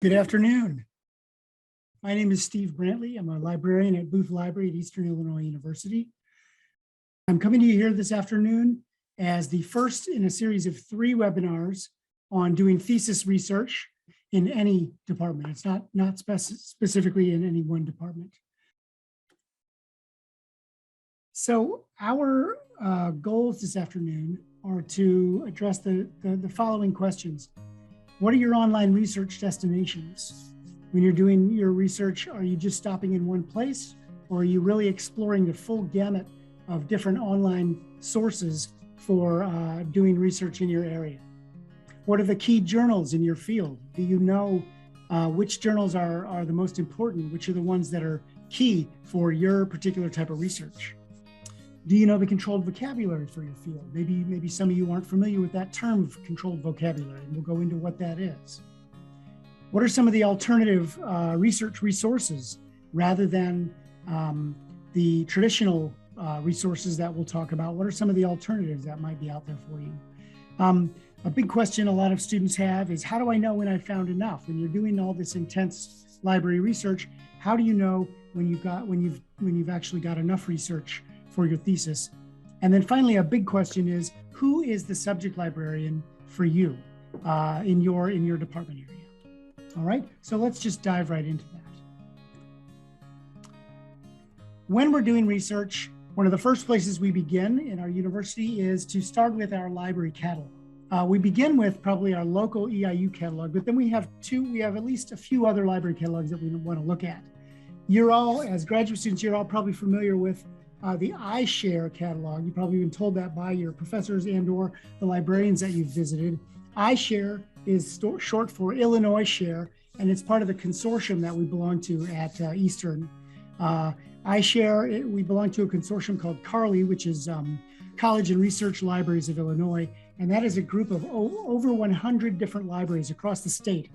Good afternoon. My name is Steve Brantley. I'm a librarian at Booth Library at Eastern Illinois University. I'm coming to you here this afternoon as the first in a series of 3 webinars on doing thesis research in any department. It's not specifically in any one department. So our goals this afternoon are to address the following questions. What are your online research destinations? When you're doing your research, are you just stopping in one place, or are you really exploring the full gamut of different online sources for doing research in your area? What are the key journals in your field? Do you know which journals are the most important? Which are the ones that are key for your particular type of research? Do you know the controlled vocabulary for your field? Maybe some of you aren't familiar with that term of controlled vocabulary, and we'll go into what that is. What are some of the alternative research resources rather than the traditional resources that we'll talk about? What are some of the alternatives that might be out there for you? A big question a lot of students have is, how do I know when I've found enough? When you're doing all this intense library research, how do you know when you've actually got enough research for your thesis? And then finally, a big question is, who is the subject librarian for you in your department area? All right, so let's just dive right into that. When we're doing research, one of the first places we begin in our university is to start with our library catalog. We begin with probably our local EIU catalog, but then we have at least a few other library catalogs that we want to look at. You're all, as graduate students, you're all probably familiar with the iShare catalog. You've probably been told that by your professors and/or the librarians that you've visited. iShare is short for Illinois Share, and it's part of the consortium that we belong to at Eastern. iShare, we belong to a consortium called CARLI, which is College and Research Libraries of Illinois, and that is a group of over 100 different libraries across the state,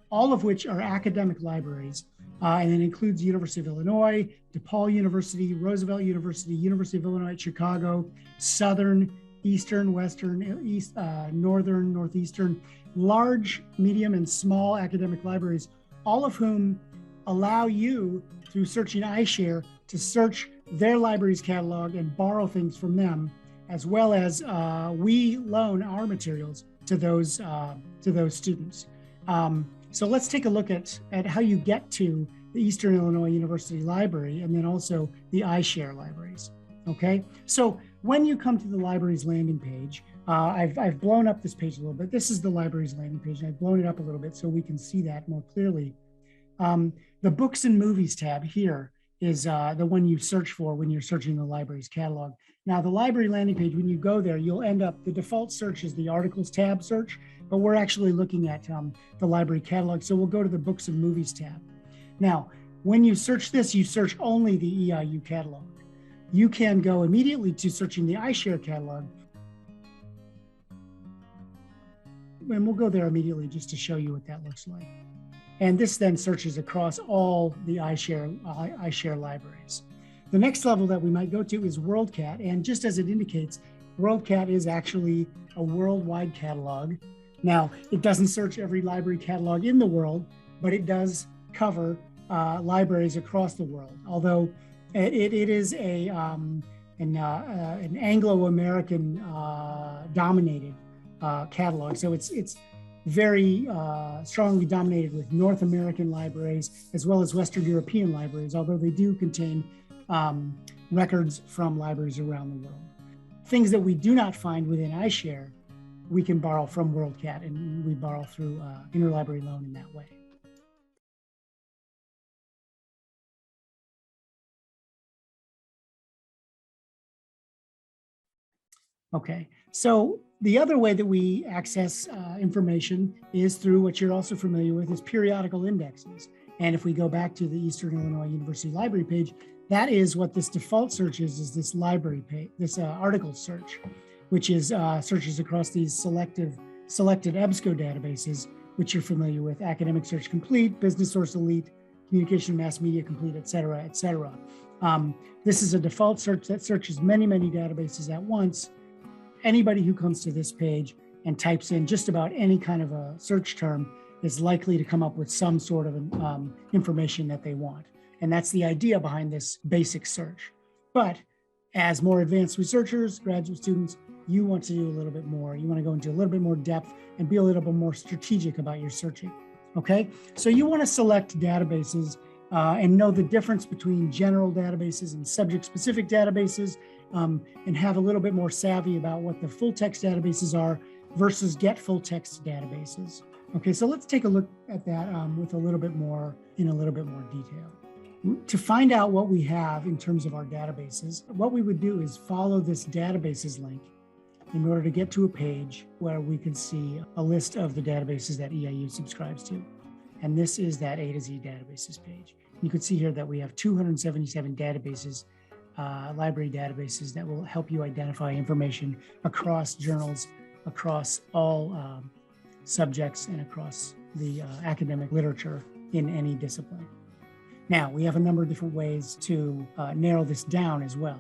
all of which are academic libraries. And it includes University of Illinois, DePaul University, Roosevelt University, University of Illinois at Chicago, Southern, Eastern, Western, East, Northern, Northeastern, large, medium, and small academic libraries, all of whom allow you, through searching iShare, to search their library's catalog and borrow things from them, as well as we loan our materials to those students. So let's take a look at how you get to the Eastern Illinois University Library and then also the iShare libraries, okay? So when you come to the library's landing page, I've blown up this page a little bit. This is the library's landing page, and I've blown it up a little bit so we can see that more clearly. The Books and Movies tab here is the one you search for when you're searching the library's catalog. Now, the library landing page, when you go there, you'll end up, the default search is the Articles tab search, but we're actually looking at the library catalog. So we'll go to the Books and Movies tab. Now, when you search this, you search only the EIU catalog. You can go immediately to searching the iShare catalog. And we'll go there immediately just to show you what that looks like. And this then searches across all the iShare libraries. The next level that we might go to is Worldcat. And just as it indicates, Worldcat is actually a worldwide catalog. Now, it doesn't search every library catalog in the world, but it does cover libraries across the world. Although it is an Anglo-American dominated catalog, so it's very strongly dominated with North American libraries as well as Western European libraries, although they do contain records from libraries around the world. Things that we do not find within iShare, we can borrow from Worldcat, and we borrow through interlibrary loan in that way. Okay, so the other way that we access information is through what you're also familiar with is periodical indexes. And if we go back to the Eastern Illinois University Library page, that is what this default search is this library page, this article search, which is searches across these selected EBSCO databases, which you're familiar with: Academic Search Complete, Business Source Elite, Communication Mass Media Complete, et cetera, et cetera. This is a default search that searches many, many databases at once. Anybody who comes to this page and types in just about any kind of a search term is likely to come up with some sort of information that they want. And that's the idea behind this basic search. But as more advanced researchers, graduate students, you want to do a little bit more. You want to go into a little bit more depth and be a little bit more strategic about your searching. Okay, so you want to select databases and know the difference between general databases and subject-specific databases, and have a little bit more savvy about what the full-text databases are versus get full-text databases. Okay, so let's take a look at that with a little bit more detail. To find out what we have in terms of our databases, what we would do is follow this databases link in order to get to a page where we can see a list of the databases that EIU subscribes to. And this is that A to Z databases page. You can see here that we have 277 databases, library databases that will help you identify information across journals, across all subjects, and across the academic literature in any discipline. Now, we have a number of different ways to narrow this down as well.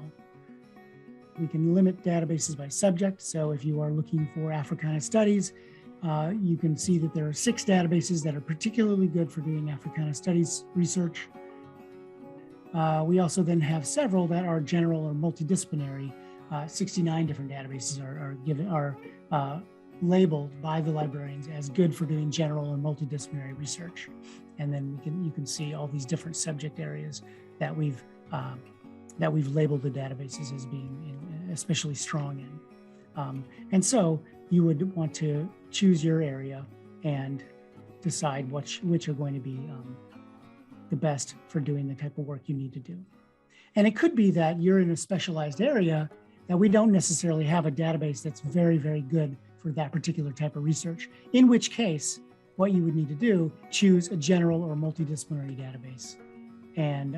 We can limit databases by subject. So if you are looking for Africana studies, you can see that there are 6 databases that are particularly good for doing Africana studies research. We also then have several that are general or multidisciplinary. 69 different databases are labeled by the librarians as good for doing general or multidisciplinary research. And then you can see all these different subject areas that we've labeled the databases as being especially strong in. And so you would want to choose your area and decide which are going to be the best for doing the type of work you need to do. And it could be that you're in a specialized area that we don't necessarily have a database that's very, very good for that particular type of research, in which case, what you would need to do, choose a general or multidisciplinary database and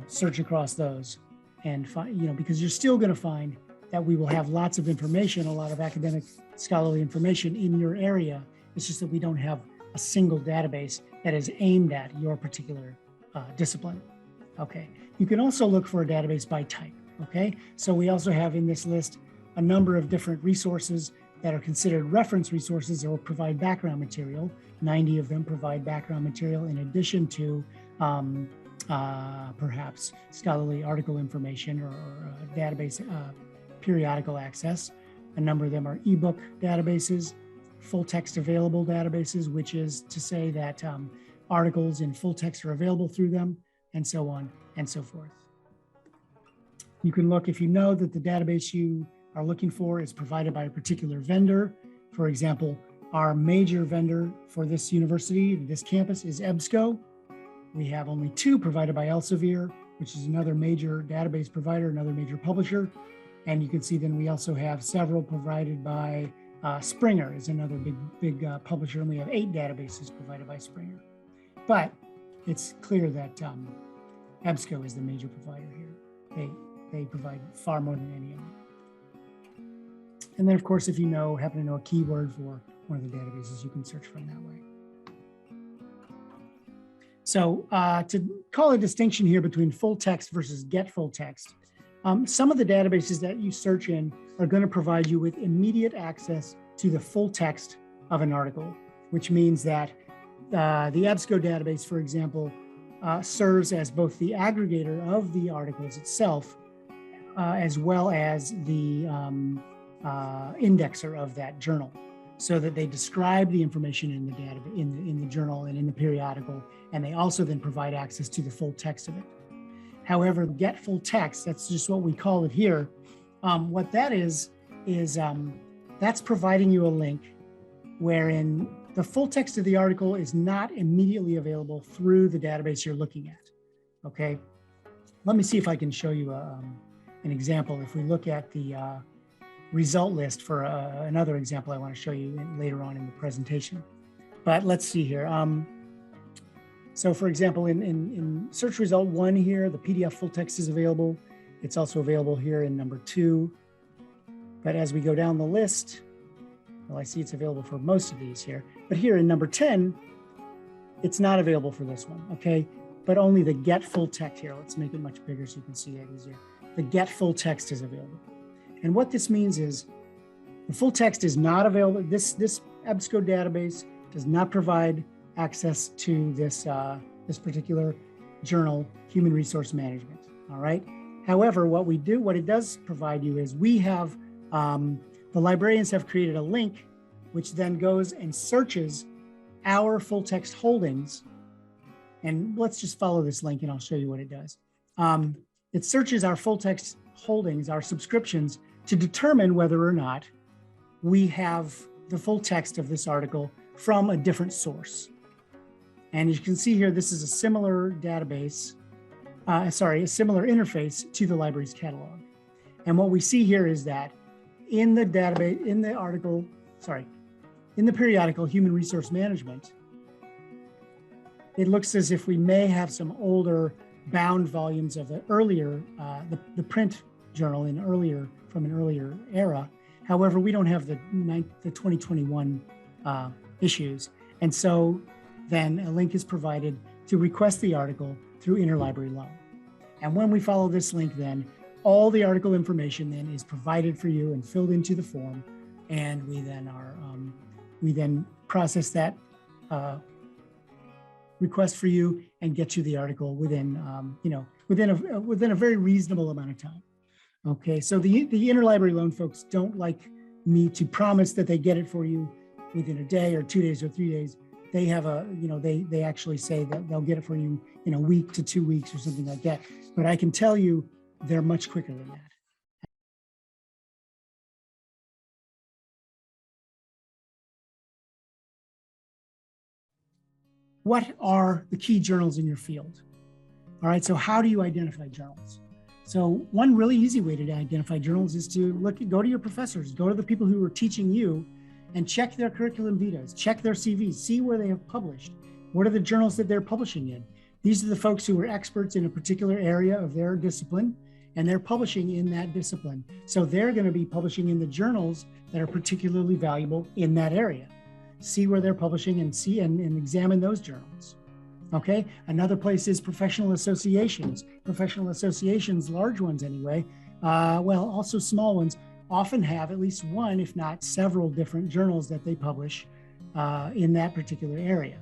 search across those and find, because you're still going to find that we will have lots of information, a lot of academic scholarly information in your area. It's just that we don't have a single database that is aimed at your particular discipline. Okay, you can also look for a database by type. Okay, so we also have in this list a number of different resources that are considered reference resources or provide background material. 90 of them provide background material in addition to perhaps scholarly article information or database periodical access. A number of them are ebook databases, full text available databases, which is to say that articles in full text are available through them, and so on and so forth. You can look if you know that the database you are looking for is provided by a particular vendor. For example, our major vendor for this university, this campus, is EBSCO. We have only 2 provided by Elsevier, which is another major database provider, another major publisher. And you can see then we also have several provided by Springer is another big publisher, and we have 8 databases provided by Springer. But it's clear that EBSCO is the major provider here. They provide far more than any of them. And then, of course, if you happen to know a keyword for one of the databases, you can search from that way. So to call a distinction here between full text versus get full text, some of the databases that you search in are going to provide you with immediate access to the full text of an article, which means that the EBSCO database, for example, serves as both the aggregator of the articles itself, as well as the indexer of that journal, so that they describe the information in the data in the journal and in the periodical, and they also then provide access to the full text of it. However, get full text, that's just what we call it here. What that is that's providing you a link wherein the full text of the article is not immediately available through the database you're looking at. Okay, let me see if I can show you an example. If we look at the result list for another example I want to show you later on in the presentation. But let's see here. So for example, in search result 1 here, the PDF full text is available. It's also available here in number 2. But as we go down the list, well, I see it's available for most of these here. But here in number 10, it's not available for this one, okay? But only the get full text here. Let's make it much bigger so you can see that easier. The get full text is available. And what this means is the full text is not available. This EBSCO database does not provide access to this, this particular journal, Human Resource Management, all right? However, what it does provide you is we have, the librarians have created a link which then goes and searches our full text holdings. And let's just follow this link and I'll show you what it does. It searches our full text holdings, our subscriptions, to determine whether or not we have the full text of this article from a different source. And you can see here, this is a similar database, a similar interface to the library's catalog. And what we see here is that in the database, in the periodical Human Resource Management, it looks as if we may have some older bound volumes of the earlier, the print journal from an earlier era. However, we don't have the 2021 issues. And so then a link is provided to request the article through interlibrary loan. And when we follow this link, then all the article information then is provided for you and filled into the form. And we then process that request for you and get you the article within, within a very reasonable amount of time. Okay, so the interlibrary loan folks don't like me to promise that they get it for you within a day or 2 days or 3 days. They have they actually say that they'll get it for you in a week to 2 weeks or something like that. But I can tell you they're much quicker than that. What are the key journals in your field? All right, so how do you identify journals? So one really easy way to identify journals is to go to your professors, go to the people who are teaching you and check their curriculum vitas, check their CVs, see where they have published. What are the journals that they're publishing in? These are the folks who are experts in a particular area of their discipline, and they're publishing in that discipline. So they're going to be publishing in the journals that are particularly valuable in that area. See where they're publishing and see and examine those journals. Okay, another place is professional associations. Professional associations, large ones anyway, well, also small ones, often have at least one, if not several different journals that they publish in that particular area.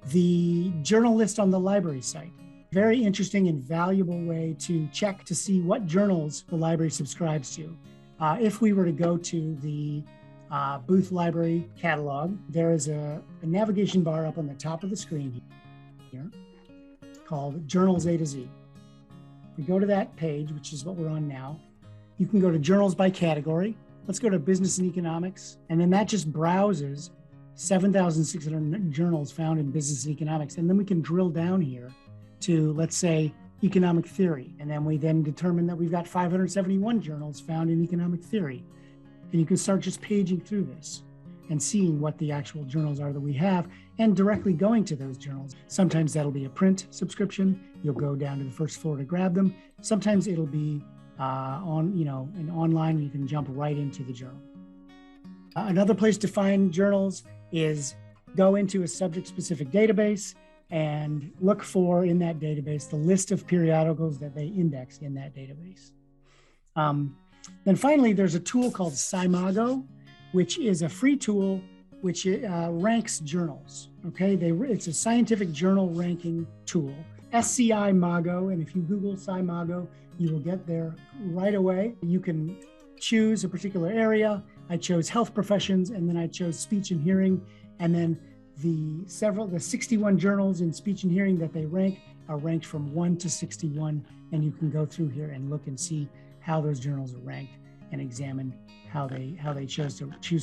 The journal list on the library site. Very interesting and valuable way to check to see what journals the library subscribes to. If we were to go to the Booth Library catalog, there is a navigation bar up on the top of the screen here called Journals A to Z. If we go to that page, which is what we're on now, you can go to Journals by category. Let's go to Business and Economics, and then that just browses 7,600 journals found in Business and Economics. And then we can drill down here to, let's say, Economic Theory. And then we determine that we've got 571 journals found in Economic Theory. And you can start just paging through this and seeing what the actual journals are that we have and directly going to those journals. Sometimes that'll be a print subscription. You'll go down to the first floor to grab them. Sometimes it'll be an online, you can jump right into the journal. Another place to find journals is go into a subject-specific database and look for in that database the list of periodicals that they index in that database. Then finally, there's a tool called SciMago, which is a free tool which ranks journals. Okay, it's a scientific journal ranking tool. SciMago, and if you Google SciMago, you will get there right away. You can choose a particular area. I chose health professions, and then I chose speech and hearing, and then the 61 journals in speech and hearing that they rank are ranked from 1 to 61, and you can go through here and look and see how those journals are ranked and examine how they choose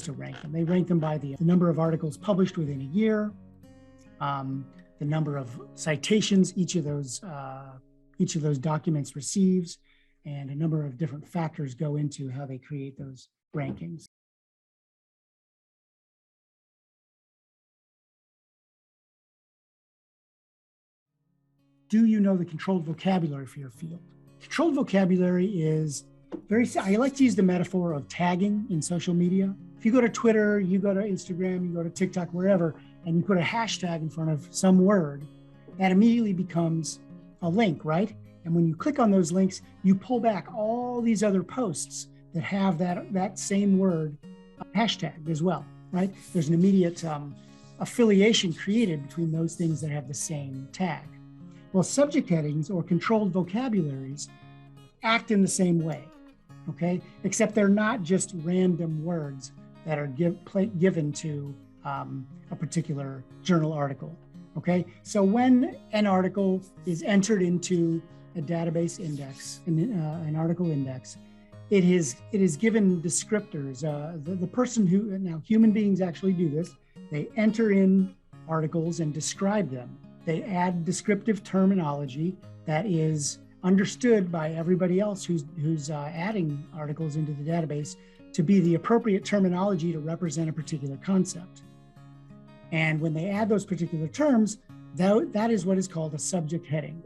to rank them. They rank them by the number of articles published within a year, the number of citations each of those documents receives, and a number of different factors go into how they create those rankings. Do you know the controlled vocabulary for your field? Controlled vocabulary is I like to use the metaphor of tagging in social media. If you go to Twitter, you go to Instagram, you go to TikTok, wherever, and you put a hashtag in front of some word, that immediately becomes a link, right? And when you click on those links, you pull back all these other posts that have that same word hashtagged as well, right? There's an immediate affiliation created between those things that have the same tag. Well, subject headings or controlled vocabularies act in the same way, okay? Except they're not just random words that are given to a particular journal article, okay? So when an article is entered into a database index, an article index, it is given descriptors. The person who, now human beings actually do this, they enter in articles and describe them. They add descriptive terminology that is understood by everybody else who's adding articles into the database to be the appropriate terminology to represent a particular concept. And when they add those particular terms, that is what is called a subject heading.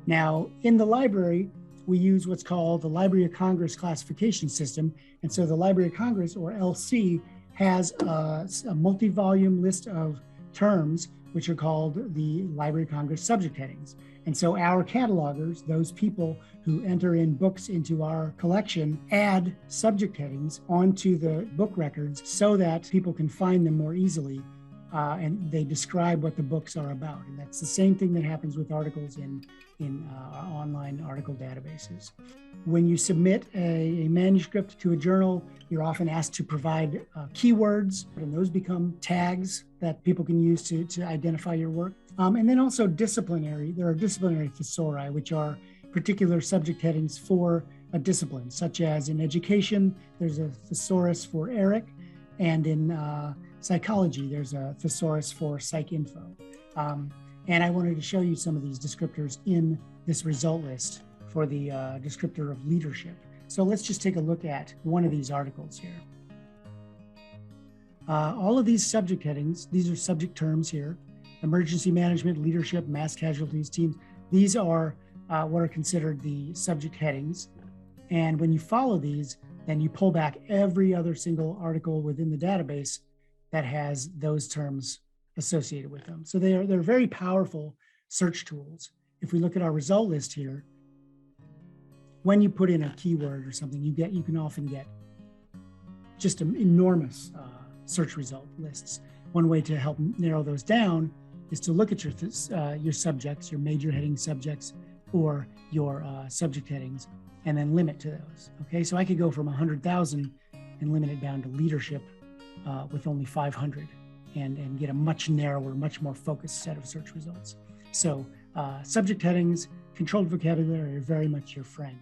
Now, in the library, we use what's called the Library of Congress classification system. And so the Library of Congress, or LC, has a multi-volume list of terms, which are called the Library of Congress subject headings. And so our catalogers, those people who enter in books into our collection, add subject headings onto the book records so that people can find them more easily. And they describe what the books are about. And that's the same thing that happens with articles in online article databases. When you submit a manuscript to a journal, you're often asked to provide keywords, and those become tags that people can use to identify your work. And then also there are disciplinary thesauri, which are particular subject headings for a discipline, such as in education, there's a thesaurus for ERIC, and in psychology, there's a thesaurus for PsycInfo. And I wanted to show you some of these descriptors in this result list for the descriptor of leadership. So let's just take a look at one of these articles here. All of these subject headings, these are subject terms here: emergency management, leadership, mass casualties, teams. These are what are considered the subject headings. And when you follow these, then you pull back every other single article within the database that has those terms associated with them. So they're very powerful search tools. If we look at our result list here, when you put in a keyword or something, you can often get just enormous search result lists. One way to help narrow those down is to look at your subjects, your major heading subjects, or your subject headings, and then limit to those. Okay, so I could go from 100,000 and limit it down to leadership with only 500 and get a much narrower, much more focused set of search results. So subject headings, controlled vocabulary are very much your friend.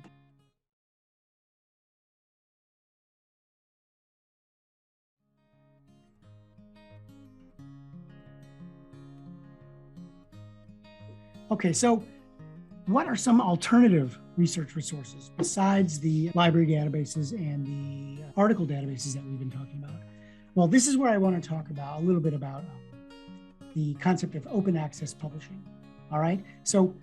Okay, so what are some alternative research resources besides the library databases and the article databases that we've been talking about? Well, this is where I want to talk about a little bit about the concept of open access publishing. All right, so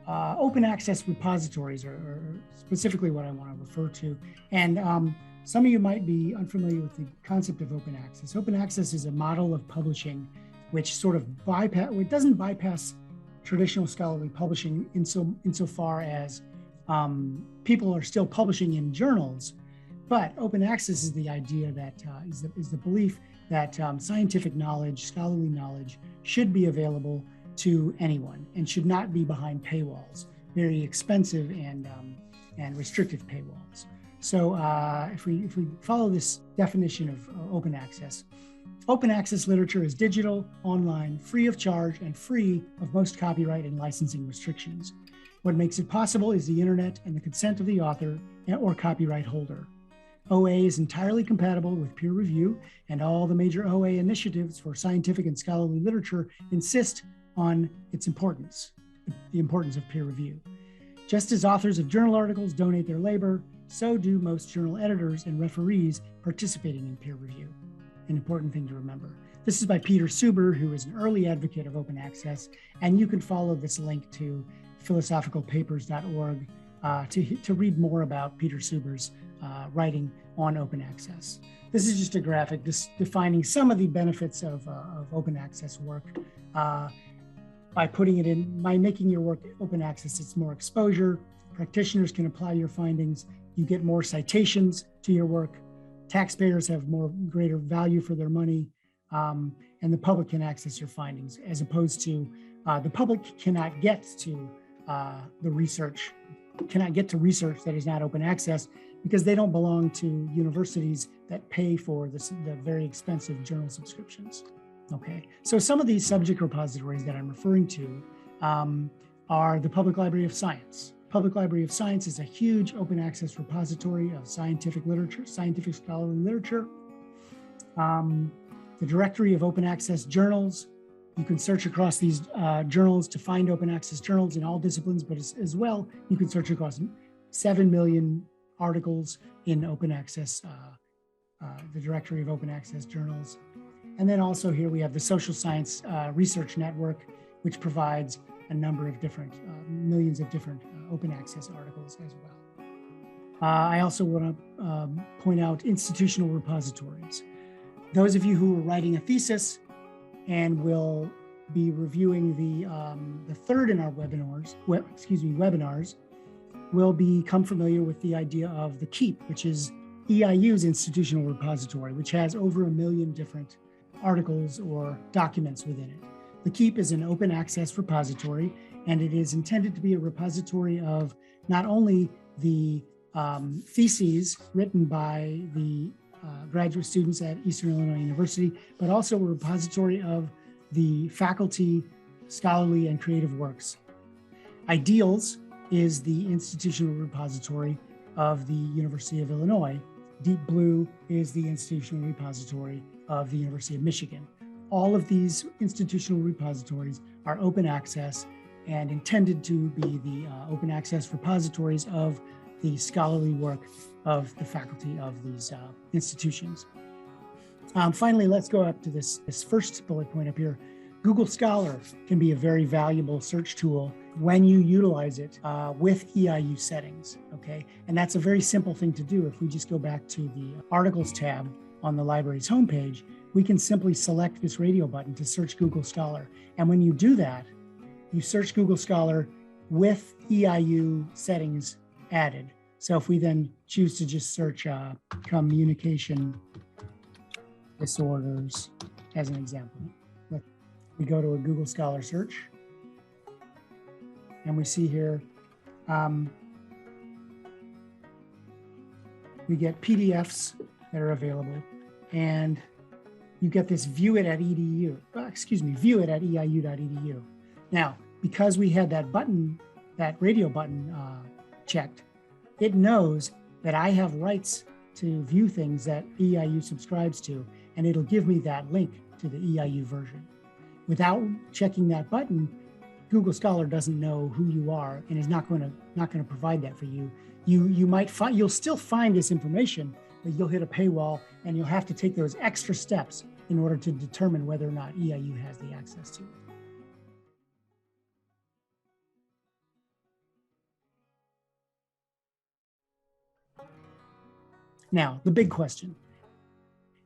open access repositories are specifically what I want to refer to. And some of you might be unfamiliar with the concept of open access. Open access is a model of publishing which sort of doesn't bypass traditional scholarly publishing insofar as people are still publishing in journals, but open access is the idea that is the belief that scientific knowledge, scholarly knowledge, should be available to anyone and should not be behind paywalls, very expensive and restrictive paywalls. So if we follow this definition of open access literature is digital, online, free of charge, and free of most copyright and licensing restrictions. What makes it possible is the internet and the consent of the author or copyright holder. OA is entirely compatible with peer review, and all the major OA initiatives for scientific and scholarly literature insist on its importance, the importance of peer review. Just as authors of journal articles donate their labor, so do most journal editors and referees participating in peer review. An important thing to remember. This is by Peter Suber, who is an early advocate of open access, and you can follow this link to philosophicalpapers.org to read more about Peter Suber's writing on open access. This is just a graphic defining some of the benefits of open access work. By making your work open access, it's more exposure, Practitioners can apply your findings. You get more citations to your work. Taxpayers have greater value for their money, and the public can access your findings, as opposed to the public cannot get to research that is not open access because they don't belong to universities that pay for the very expensive journal subscriptions. Okay, so some of these subject repositories that I'm referring to are the Public Library of Science. Public Library of Science is a huge open access repository of scientific literature, scientific scholarly literature. The Directory of Open Access Journals. You can search across these journals to find open access journals in all disciplines, but as well, you can search across 7 million articles in open access, the Directory of Open Access Journals. And then also here we have the Social Science Research Network, which provides a number of different, millions of different open access articles as well. I also want to point out institutional repositories. Those of you who are writing a thesis and will be reviewing the third in our webinars will become familiar with the idea of the KEEP, which is EIU's institutional repository, which has over 1 million different articles or documents within it. The KEEP is an open access repository, and it is intended to be a repository of not only the theses written by the graduate students at Eastern Illinois University, but also a repository of the faculty, scholarly, and creative works. Ideals is the institutional repository of the University of Illinois. Deep Blue is the institutional repository of the University of Michigan. All of these institutional repositories are open access and intended to be the open access repositories of the scholarly work of the faculty of these institutions. Finally, let's go up to this first bullet point up here. Google Scholar can be a very valuable search tool when you utilize it with EIU settings, okay? And that's a very simple thing to do. If we just go back to the Articles tab on the library's homepage, we can simply select this radio button to search Google Scholar. And when you do that, you search Google Scholar with EIU settings added. So if we then choose to just search communication disorders as an example, we go to a Google Scholar search, and we see here, we get PDFs that are available, and you get this view it at EIU.edu. Now, because we had that button, that radio button checked, it knows that I have rights to view things that EIU subscribes to, and it'll give me that link to the EIU version. Without checking that button, Google Scholar doesn't know who you are and is not going to provide that for you. You'll still find this information, but you'll hit a paywall and you'll have to take those extra steps in order to determine whether or not EIU has the access to it. Now, the big question: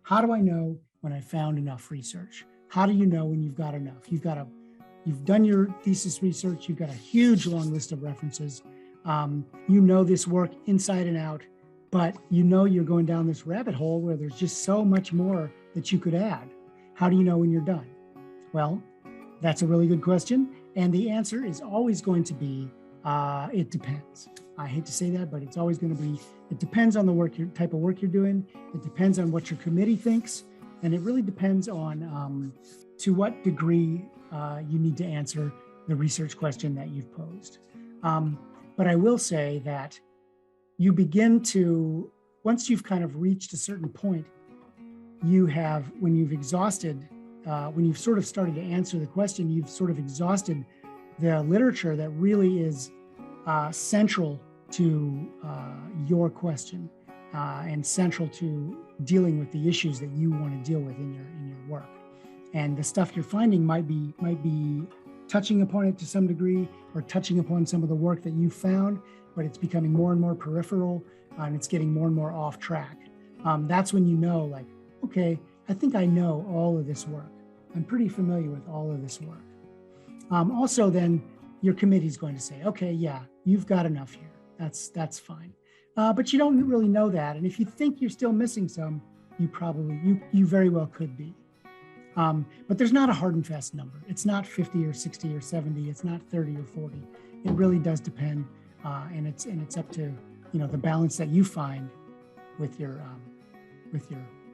how do I know when I found enough research? How do you know when you've got enough? You've done your thesis research, you've got a huge long list of references. You know this work inside and out, but you know you're going down this rabbit hole where there's just so much more that you could add. How do you know when you're done? Well, that's a really good question. And the answer is always going to be, it depends. I hate to say that, but it's always going to be, it depends on the type of work you're doing. It depends on what your committee thinks. And it really depends on to what degree you need to answer the research question that you've posed. But I will say that you begin to, once you've kind of reached a certain point, when you've exhausted, when you've sort of started to answer the question, you've sort of exhausted the literature that really is central to your question and central to dealing with the issues that you want to deal with in your work. And the stuff you're finding might be touching upon it to some degree, or touching upon some of the work that you found, but it's becoming more and more peripheral, and it's getting more and more off track. That's when you know, like, okay, I think I know all of this work. I'm pretty familiar with all of this work. Also then, your committee's going to say, okay, yeah, you've got enough here. That's fine. But you don't really know that. And if you think you're still missing some, you very well could be. But there's not a hard and fast number. It's not 50 or 60 or 70. It's not 30 or 40. It really does depend, and it's up to the balance that you find with your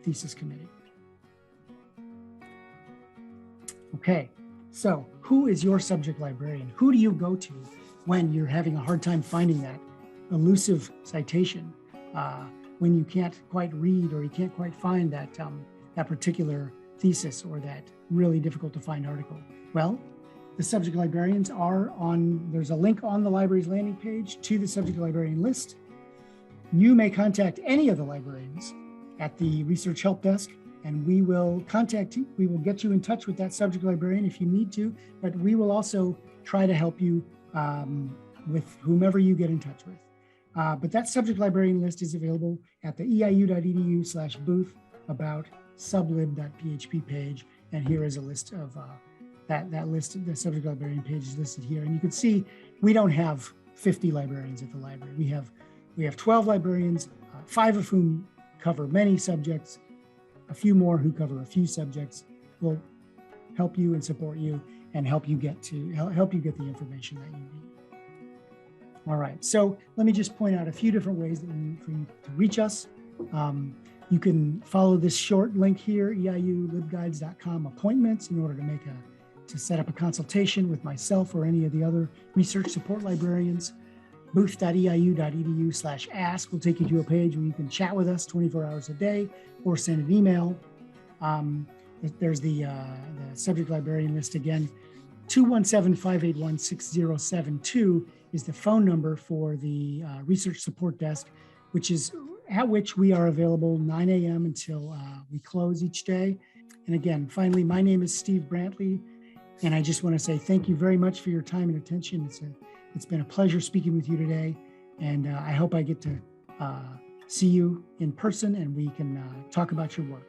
thesis committee. Okay, so who is your subject librarian? Who do you go to when you're having a hard time finding that elusive citation, when you can't quite read or you can't quite find that particular thesis or that really difficult to find article? Well, the subject librarians are there's a link on the library's landing page to the subject librarian list. You may contact any of the librarians at the research help desk, and we will contact you. We will get you in touch with that subject librarian if you need to, but we will also try to help you with whomever you get in touch with. But that subject librarian list is available at the eiu.edu/booth about sublib.php page. And here is a list of that list. The subject librarian page is listed here. And you can see we don't have 50 librarians at the library. We have 12 librarians, 5 of whom cover many subjects, a few more who cover a few subjects. Will help you and support you and help you get the information that you need. All right, so let me just point out a few different ways for you to reach us. You can follow this short link here, eiulibguides.com appointments, in order to set up a consultation with myself or any of the other research support librarians. Booth.eiu.edu/ask will take you to a page where you can chat with us 24 hours a day or send an email. There's the subject librarian list again. 217-581-6072 is the phone number for the research support desk, at which we are available 9 a.m. until we close each day. And again, finally, my name is Steve Brantley, and I just want to say thank you very much for your time and attention. It's been a pleasure speaking with you today, and I hope I get to see you in person and we can talk about your work.